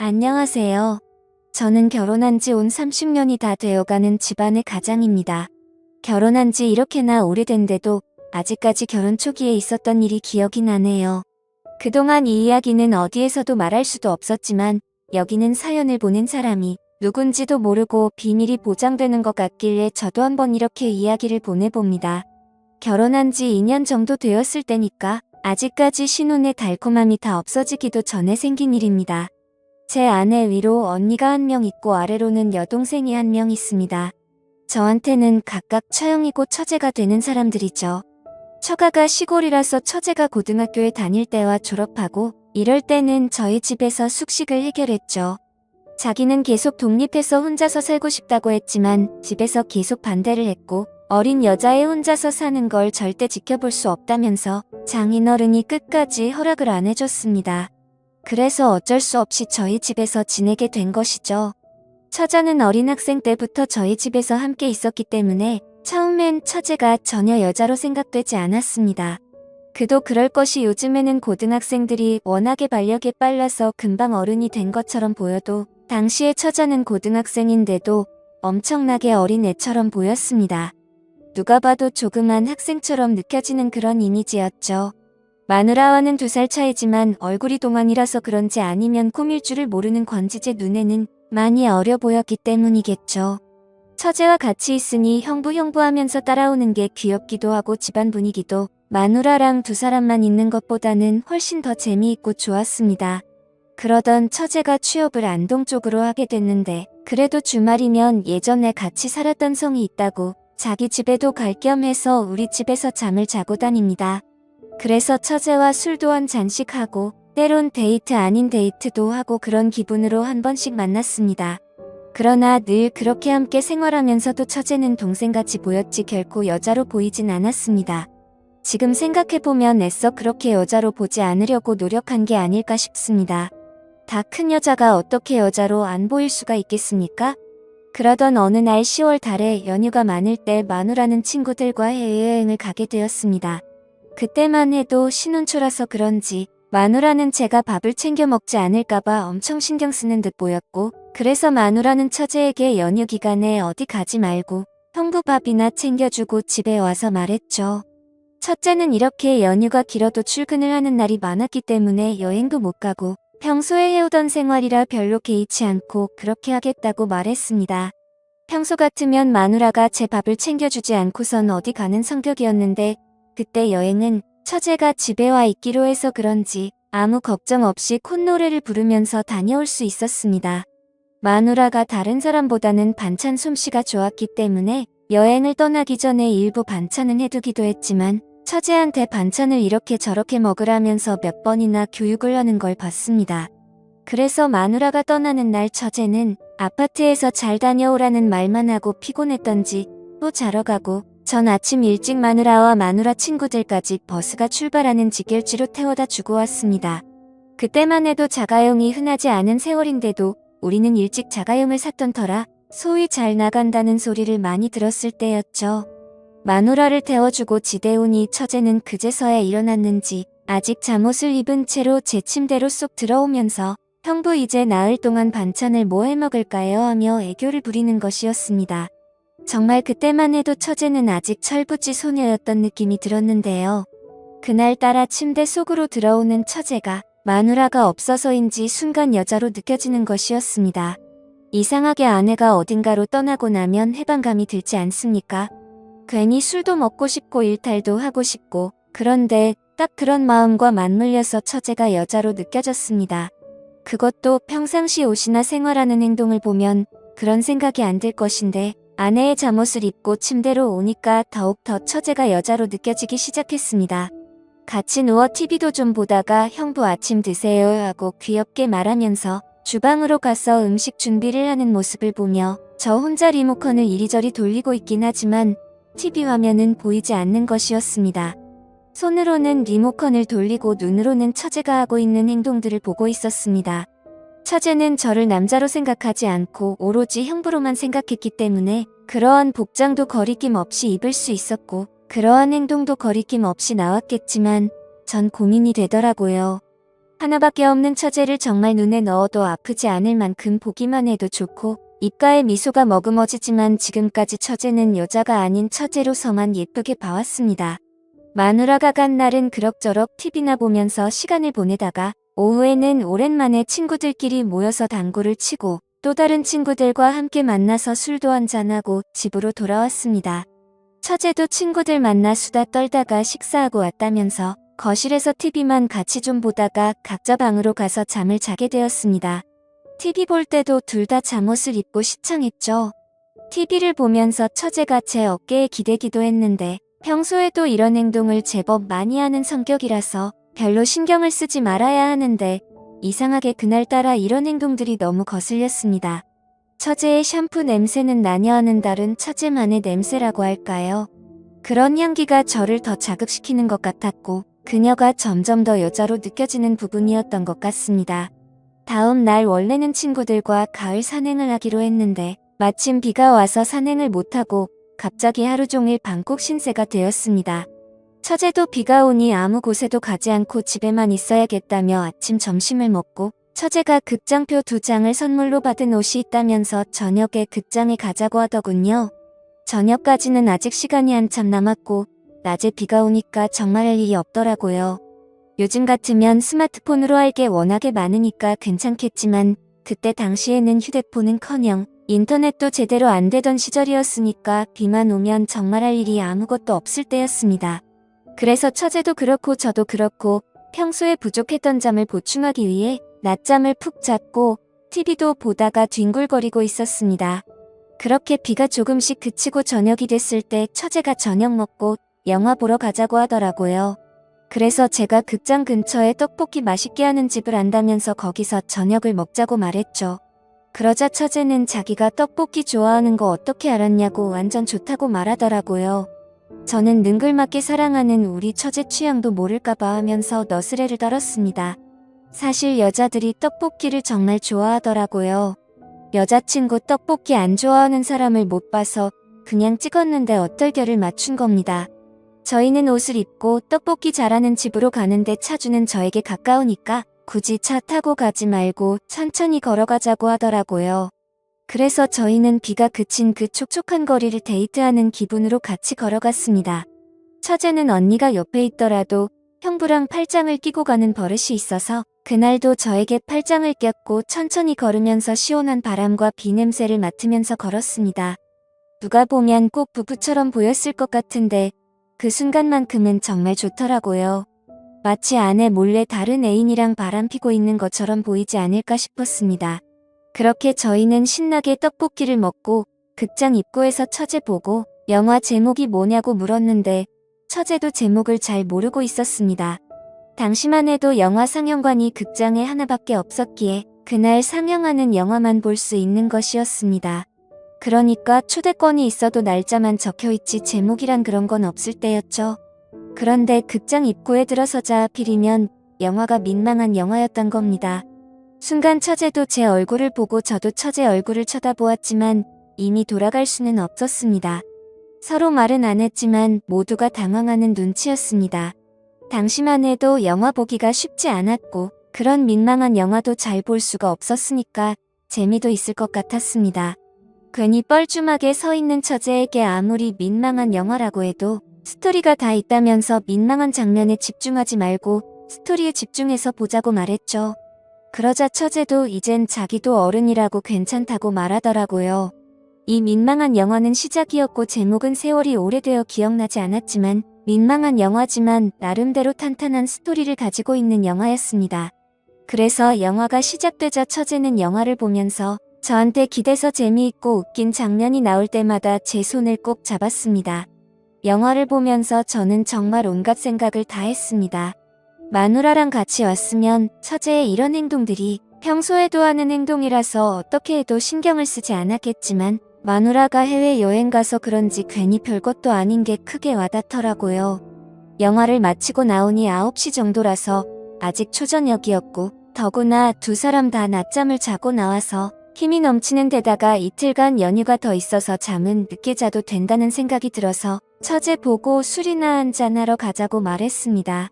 안녕하세요. 저는 결혼한 지 온 30년이 다 되어가는 집안의 가장입니다. 결혼한 지 이렇게나 오래된데도 아직까지 결혼 초기에 있었던 일이 기억이 나네요. 그동안 이 이야기는 어디에서도 말할 수도 없었지만 여기는 사연을 보낸 사람이 누군지도 모르고 비밀이 보장되는 것 같길래 저도 한번 이렇게 이야기를 보내봅니다. 결혼한 지 2년 정도 되었을 때니까 아직까지 신혼의 달콤함이 다 없어지기도 전에 생긴 일입니다. 제 아내 위로 언니가 한 명 있고 아래로는 여동생이 한 명 있습니다. 저한테는 각각 처형이고 처제가 되는 사람들이죠. 처가가 시골이라서 처제가 고등학교에 다닐 때와 졸업하고 이럴 때는 저희 집에서 숙식을 해결했죠. 자기는 계속 독립해서 혼자서 살고 싶다고 했지만 집에서 계속 반대를 했고 어린 여자애 혼자서 사는 걸 절대 지켜볼 수 없다면서 장인어른이 끝까지 허락을 안 해줬습니다. 그래서 어쩔 수 없이 저희 집에서 지내게 된 것이죠. 처자는 어린 학생 때부터 저희 집에서 함께 있었기 때문에 처음엔 처제가 전혀 여자로 생각되지 않았습니다. 그도 그럴 것이 요즘에는 고등학생들이 워낙에 발력이 빨라서 금방 어른이 된 것처럼 보여도 당시의 처자는 고등학생인데도 엄청나게 어린 애처럼 보였습니다. 누가 봐도 조그만 학생처럼 느껴지는 그런 이미지였죠. 마누라와는 2살 차이지만 얼굴이 동안이라서 그런지 아니면 꿈일 줄을 모르는 권지재 눈에는 많이 어려 보였기 때문이겠죠. 처제와 같이 있으니 형부 하면서 따라오는 게 귀엽기도 하고 집안 분위기도 마누라랑 2사람만 있는 것보다는 훨씬 더 재미있고 좋았습니다. 그러던 처제가 취업을 안동 쪽으로 하게 됐는데 그래도 주말이면 예전에 같이 살았던 성이 있다고 자기 집에도 갈 겸 해서 우리 집에서 잠을 자고 다닙니다. 그래서 처제와 술도 한 잔씩 하고 때론 데이트 아닌 데이트도 하고 그런 기분으로 한 번씩 만났습니다. 그러나 늘 그렇게 함께 생활하면서도 처제는 동생같이 보였지 결코 여자로 보이진 않았습니다. 지금 생각해보면 애써 그렇게 여자로 보지 않으려고 노력한 게 아닐까 싶습니다. 다 큰 여자가 어떻게 여자로 안 보일 수가 있겠습니까? 그러던 어느 날 10월 달에 연휴가 많을 때 마누라는 친구들과 해외여행을 가게 되었습니다. 그때만 해도 신혼초라서 그런지 마누라는 제가 밥을 챙겨 먹지 않을까봐 엄청 신경 쓰는 듯 보였고 그래서 마누라는 처제에게 연휴 기간에 어디 가지 말고 형부 밥이나 챙겨주고 집에 와서 말했죠. 첫째는 이렇게 연휴가 길어도 출근을 하는 날이 많았기 때문에 여행도 못 가고 평소에 해오던 생활이라 별로 개의치 않고 그렇게 하겠다고 말했습니다. 평소 같으면 마누라가 제 밥을 챙겨주지 않고선 어디 가는 성격이었는데 그때 여행은 처제가 집에 와 있기로 해서 그런지 아무 걱정 없이 콧노래를 부르면서 다녀올 수 있었습니다. 마누라가 다른 사람보다는 반찬 솜씨가 좋았기 때문에 여행을 떠나기 전에 일부 반찬은 해두기도 했지만 처제한테 반찬을 이렇게 저렇게 먹으라면서 몇 번이나 교육을 하는 걸 봤습니다. 그래서 마누라가 떠나는 날 처제는 아파트에서 잘 다녀오라는 말만 하고 피곤했던지 또 자러 가고 전 아침 일찍 마누라와 마누라 친구들까지 버스가 출발하는 직결지로 태워다 주고 왔습니다. 그때만 해도 자가용이 흔하지 않은 세월인데도 우리는 일찍 자가용을 샀던 터라 소위 잘 나간다는 소리를 많이 들었을 때였죠. 마누라를 태워주고 집에 오니 처제는 그제서야 일어났는지 아직 잠옷을 입은 채로 제 침대로 쏙 들어오면서 형부 이제 나흘 동안 반찬을 뭐 해먹을까요 하며 애교를 부리는 것이었습니다. 정말 그때만 해도 처제는 아직 철부지 소녀였던 느낌이 들었는데요. 그날따라 침대 속으로 들어오는 처제가 마누라가 없어서인지 순간 여자로 느껴지는 것이었습니다. 이상하게 아내가 어딘가로 떠나고 나면 해방감이 들지 않습니까? 괜히 술도 먹고 싶고 일탈도 하고 싶고 그런데 딱 그런 마음과 맞물려서 처제가 여자로 느껴졌습니다. 그것도 평상시 옷이나 생활하는 행동을 보면 그런 생각이 안 들 것인데 아내의 잠옷을 입고 침대로 오니까 더욱더 처제가 여자로 느껴지기 시작했습니다. 같이 누워 TV도 좀 보다가 형부 아침 드세요 하고 귀엽게 말하면서 주방으로 가서 음식 준비를 하는 모습을 보며 저 혼자 리모컨을 이리저리 돌리고 있긴 하지만 TV 화면은 보이지 않는 것이었습니다. 손으로는 리모컨을 돌리고 눈으로는 처제가 하고 있는 행동들을 보고 있었습니다. 처제는 저를 남자로 생각하지 않고 오로지 형부로만 생각했기 때문에 그러한 복장도 거리낌 없이 입을 수 있었고 그러한 행동도 거리낌 없이 나왔겠지만 전 고민이 되더라고요. 하나밖에 없는 처제를 정말 눈에 넣어도 아프지 않을 만큼 보기만 해도 좋고 입가에 미소가 머금어지지만 지금까지 처제는 여자가 아닌 처제로서만 예쁘게 봐왔습니다. 마누라가 간 날은 그럭저럭 TV나 보면서 시간을 보내다가 오후에는 오랜만에 친구들끼리 모여서 당구를 치고 또 다른 친구들과 함께 만나서 술도 한잔하고 집으로 돌아왔습니다. 처제도 친구들 만나 수다 떨다가 식사하고 왔다면서 거실에서 TV만 같이 좀 보다가 각자 방으로 가서 잠을 자게 되었습니다. TV 볼 때도 둘 다 잠옷을 입고 시청했죠. TV를 보면서 처제가 제 어깨에 기대기도 했는데 평소에도 이런 행동을 제법 많이 하는 성격이라서 별로 신경을 쓰지 말아야 하는데 이상하게 그날따라 이런 행동들이 너무 거슬렸습니다. 처제의 샴푸 냄새는 나녀와는 다른 처제만의 냄새라고 할까요? 그런 향기가 저를 더 자극시키는 것 같았고 그녀가 점점 더 여자로 느껴지는 부분이었던 것 같습니다. 다음 날 원래는 친구들과 가을 산행을 하기로 했는데 마침 비가 와서 산행을 못하고 갑자기 하루 종일 방콕 신세가 되었습니다. 처제도 비가 오니 아무 곳에도 가지 않고 집에만 있어야겠다며 아침 점심을 먹고 처제가 극장표 2장을 선물로 받은 옷이 있다면서 저녁에 극장에 가자고 하더군요. 저녁까지는 아직 시간이 한참 남았고 낮에 비가 오니까 정말 할 일이 없더라고요. 요즘 같으면 스마트폰으로 할 게 워낙에 많으니까 괜찮겠지만 그때 당시에는 휴대폰은커녕 인터넷도 제대로 안 되던 시절이었으니까 비만 오면 정말 할 일이 아무것도 없을 때였습니다. 그래서 처제도 그렇고 저도 그렇고 평소에 부족했던 잠을 보충하기 위해 낮잠을 푹 잤고 TV도 보다가 뒹굴거리고 있었습니다. 그렇게 비가 조금씩 그치고 저녁이 됐을 때 처제가 저녁 먹고 영화 보러 가자고 하더라고요. 그래서 제가 극장 근처에 떡볶이 맛있게 하는 집을 안다면서 거기서 저녁을 먹자고 말했죠. 그러자 처제는 자기가 떡볶이 좋아하는 거 어떻게 알았냐고 완전 좋다고 말하더라고요. 저는 능글맞게 사랑하는 우리 처제 취향도 모를까봐 하면서 너스레를 떨었습니다. 사실 여자들이 떡볶이를 정말 좋아하더라고요. 여자친구 떡볶이 안 좋아하는 사람을 못 봐서 그냥 찍었는데 어떨결을 맞춘 겁니다. 저희는 옷을 입고 떡볶이 잘하는 집으로 가는데 차주는 저에게 가까우니까 굳이 차 타고 가지 말고 천천히 걸어가자고 하더라고요. 그래서 저희는 비가 그친 그 촉촉한 거리를 데이트하는 기분으로 같이 걸어갔습니다. 처제는 언니가 옆에 있더라도 형부랑 팔짱을 끼고 가는 버릇이 있어서 그날도 저에게 팔짱을 꼈고 천천히 걸으면서 시원한 바람과 비 냄새를 맡으면서 걸었습니다. 누가 보면 꼭 부부처럼 보였을 것 같은데 그 순간만큼은 정말 좋더라고요. 마치 아내 몰래 다른 애인이랑 바람피고 있는 것처럼 보이지 않을까 싶었습니다. 그렇게 저희는 신나게 떡볶이를 먹고 극장 입구에서 처제 보고 영화 제목이 뭐냐고 물었는데 처제도 제목을 잘 모르고 있었습니다. 당시만 해도 영화 상영관이 극장에 하나밖에 없었기에 그날 상영하는 영화만 볼 수 있는 것이었습니다. 그러니까 초대권이 있어도 날짜만 적혀있지 제목이란 그런 건 없을 때였죠. 그런데 극장 입구에 들어서자 하필이면 영화가 민망한 영화였던 겁니다. 순간 처제도 제 얼굴을 보고 저도 처제 얼굴을 쳐다보았지만 이미 돌아갈 수는 없었습니다. 서로 말은 안 했지만 모두가 당황하는 눈치였습니다. 당시만 해도 영화 보기가 쉽지 않았고 그런 민망한 영화도 잘 볼 수가 없었으니까 재미도 있을 것 같았습니다. 괜히 뻘쭘하게 서 있는 처제에게 아무리 민망한 영화라고 해도 스토리가 다 있다면서 민망한 장면에 집중하지 말고 스토리에 집중해서 보자고 말했죠. 그러자 처제도 이젠 자기도 어른이라고 괜찮다고 말하더라고요. 이 민망한 영화는 시작이었고 제목은 세월이 오래되어 기억나지 않았지만 민망한 영화지만 나름대로 탄탄한 스토리를 가지고 있는 영화였습니다. 그래서 영화가 시작되자 처제는 영화를 보면서 저한테 기대서 재미있고 웃긴 장면이 나올 때마다 제 손을 꼭 잡았습니다. 영화를 보면서 저는 정말 온갖 생각을 다 했습니다. 마누라랑 같이 왔으면 처제의 이런 행동들이 평소에도 하는 행동이라서 어떻게 해도 신경을 쓰지 않았겠지만 마누라가 해외여행 가서 그런지 괜히 별것도 아닌 게 크게 와닿더라고요. 영화를 마치고 나오니 9시 정도라서 아직 초저녁이었고 더구나 두 사람 다 낮잠을 자고 나와서 힘이 넘치는 데다가 이틀간 연휴가 더 있어서 잠은 늦게 자도 된다는 생각이 들어서 처제 보고 술이나 한잔하러 가자고 말했습니다.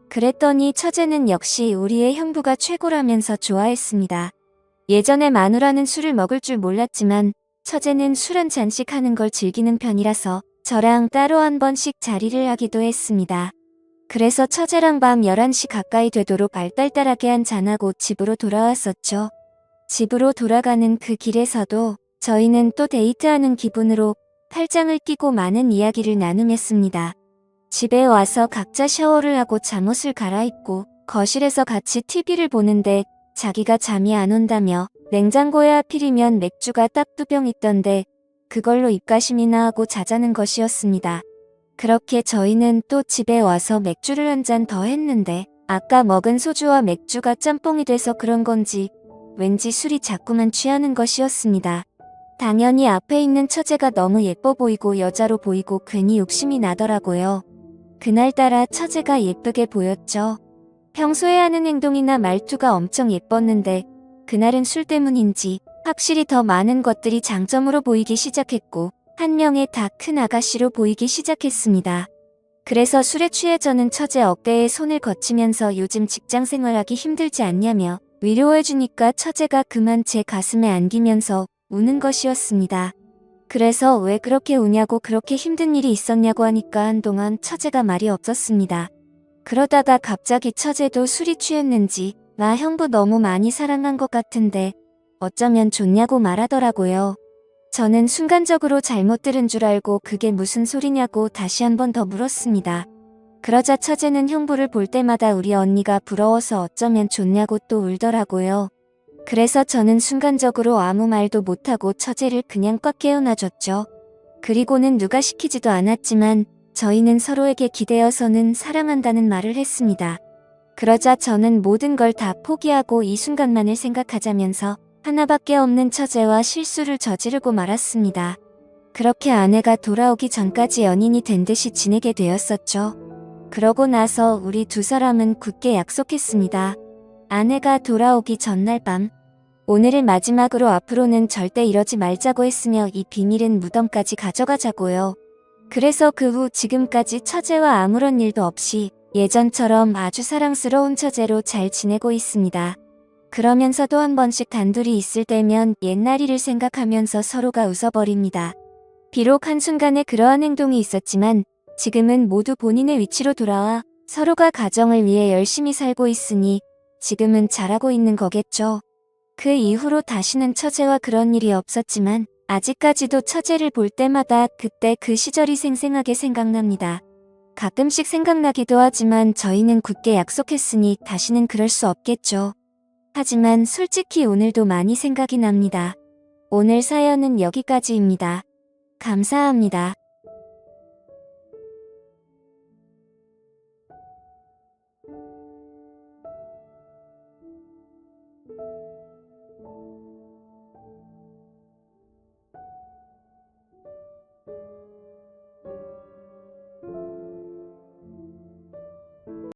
그랬더니 처제는 역시 우리의 형부가 최고라면서 좋아했습니다. 예전에 마누라는 술을 먹을 줄 몰랐지만 처제는 술 한 잔씩 하는 걸 즐기는 편이라서 저랑 따로 한 번씩 자리를 하기도 했습니다. 그래서 처제랑 밤 11시 가까이 되도록 알딸딸하게 한 잔하고 집으로 돌아왔었죠. 집으로 돌아가는 그 길에서도 저희는 또 데이트하는 기분으로 팔짱을 끼고 많은 이야기를 나누었습니다. 집에 와서 각자 샤워를 하고 잠옷을 갈아입고 거실에서 같이 TV를 보는데 자기가 잠이 안 온다며 냉장고에 하필이면 맥주가 딱 2병 있던데 그걸로 입가심이나 하고 자자는 것이었습니다. 그렇게 저희는 또 집에 와서 맥주를 한 잔 더 했는데 아까 먹은 소주와 맥주가 짬뽕이 돼서 그런 건지 왠지 술이 자꾸만 취하는 것이었습니다. 당연히 앞에 있는 처제가 너무 예뻐 보이고 여자로 보이고 괜히 욕심이 나더라고요. 그날따라 처제가 예쁘게 보였죠. 평소에 하는 행동이나 말투가 엄청 예뻤는데 그날은 술 때문인지 확실히 더 많은 것들이 장점으로 보이기 시작했고 한 명의 다 큰 아가씨로 보이기 시작했습니다. 그래서 술에 취해 저는 처제 어깨에 손을 거치면서 요즘 직장생활하기 힘들지 않냐며 위로해주니까 처제가 그만 제 가슴에 안기면서 우는 것이었습니다. 그래서 왜 그렇게 우냐고 그렇게 힘든 일이 있었냐고 하니까 한동안 처제가 말이 없었습니다. 그러다가 갑자기 처제도 술이 취했는지 나 형부 너무 많이 사랑한 것 같은데 어쩌면 좋냐고 말하더라고요. 저는 순간적으로 잘못 들은 줄 알고 그게 무슨 소리냐고 다시 한 번 더 물었습니다. 그러자 처제는 형부를 볼 때마다 우리 언니가 부러워서 어쩌면 좋냐고 또 울더라고요. 그래서 저는 순간적으로 아무 말도 못하고 처제를 그냥 꽉 깨어놔줬죠. 그리고는 누가 시키지도 않았지만 저희는 서로에게 기대어서는 사랑한다는 말을 했습니다. 그러자 저는 모든 걸 다 포기하고 이 순간만을 생각하자면서 하나밖에 없는 처제와 실수를 저지르고 말았습니다. 그렇게 아내가 돌아오기 전까지 연인이 된 듯이 지내게 되었었죠. 그러고 나서 우리 두 사람은 굳게 약속했습니다. 아내가 돌아오기 전날 밤, 오늘을 마지막으로 앞으로는 절대 이러지 말자고 했으며 이 비밀은 무덤까지 가져가자고요. 그래서 그 후 지금까지 처제와 아무런 일도 없이 예전처럼 아주 사랑스러운 처제로 잘 지내고 있습니다. 그러면서도 한 번씩 단둘이 있을 때면 옛날 일을 생각하면서 서로가 웃어버립니다. 비록 한순간에 그러한 행동이 있었지만 지금은 모두 본인의 위치로 돌아와 서로가 가정을 위해 열심히 살고 있으니 지금은 잘하고 있는 거겠죠. 그 이후로 다시는 처제와 그런 일이 없었지만 아직까지도 처제를 볼 때마다 그때 그 시절이 생생하게 생각납니다. 가끔씩 생각나기도 하지만 저희는 굳게 약속했으니 다시는 그럴 수 없겠죠. 하지만 솔직히 오늘도 많이 생각이 납니다. 오늘 사연은 여기까지입니다. 감사합니다.